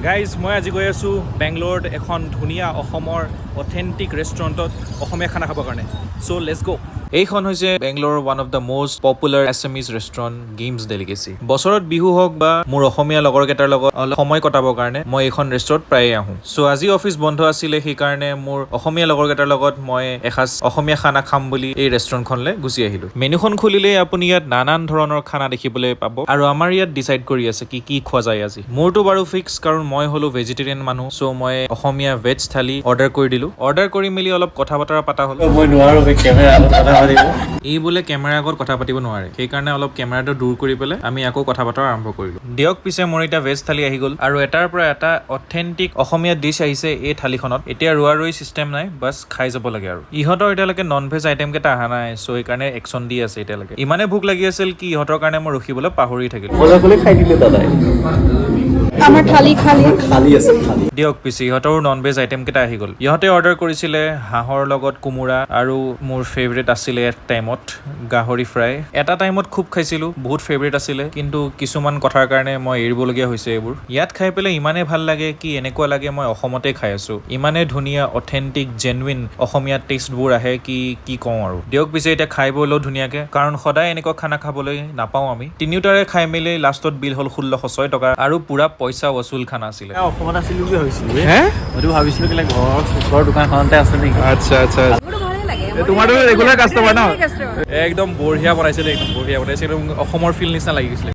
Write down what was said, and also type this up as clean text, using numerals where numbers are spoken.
Guys মই আজি গৈ আছোঁ বেংগলোৰত এখন ধুনীয়া অসমৰ অথেণ্টিক ৰেষ্টুৰেণ্টত অসমীয়া খানা খাবৰ কাৰণে চ' লেটছ গ' এইখন হৈছে বেংগলোৰৰ one of the most popular Assamese restaurant Gam's delicacy. বছৰত বিহু হওক বা মোৰ অসমীয়া লগৰ কেইটাৰ লগত অলপ সময় কটাবৰ কাৰণে মই এইখন ৰেষ্টুৰেণ্টত প্ৰায়ে আহোঁ। চ' আজি অফিচ বন্ধ আছিলে, সেইকাৰণে মোৰ অসমীয়া লগৰ কেইটাৰ লগত মই এসাঁজ অসমীয়া খানা খাম বুলি এই ৰেষ্টুৰেণ্টখনলৈ গুচি আহিলোঁ। মেনুখন খুলিলেই আপুনি ইয়াত নানান ধৰণৰ খানা দেখিবলৈ পাব আৰু আমাৰ ইয়াত ডিচাইড কৰি আছে কি খোৱা যায় আজি। মোৰতো বাৰু ফিক্স, কাৰণ মই হ'লো ভেজিটেৰিয়ান মানুহ। চ' মই অসমীয়া ভেজ থালি অৰ্ডাৰ কৰি দিলোঁ। অৰ্ডাৰ কৰি মেলি অলপ কথা বতৰা পতা হ'ল। মই নোৱাৰো কেমেৰা আগত কথা পাতিব। এই বোলে কেমেৰাৰ আগত কথা পাতিব নোৱাৰে, সেইকাৰণে অলপ কেমেৰাটো দূৰ কৰি পেলাই আমি আকৌ কথা বতৰা আৰম্ভ কৰিলোঁ। দিয়ক পিছে মোৰ এতিয়া ভেজ থালি আহি গ'ল আৰু এটাৰ পৰা এটা অথেণ্টিক অসমীয়া ডিছ আহিছে এই থালিখনত। এতিয়া ৰোৱা ৰৈ চিষ্টেম নাই, বাছ খাই যাব লাগে আৰু। ইহঁতৰ এতিয়ালৈকে নন ভেজ আইটেম কেইটা অহা নাই, চ' সেইকাৰণে একশ্যন দি আছে এতিয়ালৈকে। ইমানে ভোক লাগি আছিল কি ইহঁতৰ কাৰণে মই ৰখিবলৈ পাহৰি থাকিলোঁ। অকলে খাই দিলে দাদাই। আমাৰ থালি খালী আছে খালী। দিয়ক পিছে ইহঁতৰো নন ভেজ আইটেম কেইটা আহি গ'ল। ইহঁতে অৰ্ডাৰ কৰিছিলে হাঁহৰ লগত কোমোৰা আৰু মোৰ ফেভৰেট আছিলে টাইমত গাহৰি ফ্ৰাই। এটা টাইমত খুব খাইছিলোঁ, বহুত ফেভৰেট আছিলে, কিন্তু কিছুমান কথাৰ কাৰণে মই এৰিবলগীয়া হৈছে এইবোৰ। ইয়াত খাই পেলাই ইমানেই ভাল লাগে কি এনেকুৱা লাগে মই অসমতে খাই আছোঁ। ইমানে ধুনীয়া অথেণ্টিক জেনুইন অসমীয়া টেষ্টবোৰ আহে কি কওঁ আৰু। দিয়ক পিছে এতিয়া খাই বৈ লওঁ ধুনীয়াকৈ, কাৰণ সদায় এনেকুৱা খানা খাবলৈ নাপাওঁ আমি। তিনিওটাৰে খাই মেলি লাষ্টত বিল হ'ল 1606 টকা আৰু পুৰা পইচা ৱচুল খানা আছিলে। অসমত আছিলো বুলি ভাবিছিলো। হে মইতো ভাবিছিলো কেলে ঘৰৰ ওচৰৰ দোকানখনতে আছে নেকি। আচ্ছা তোমাৰতো ৰেগুলাৰ কাষ্টমাৰ ন? একদম বঢ়িয়া বনাইছিলে, একদম বঢ়িয়া বনাইছে, একদম অসমৰ ফিল নিচিনা লাগি গৈছিলে।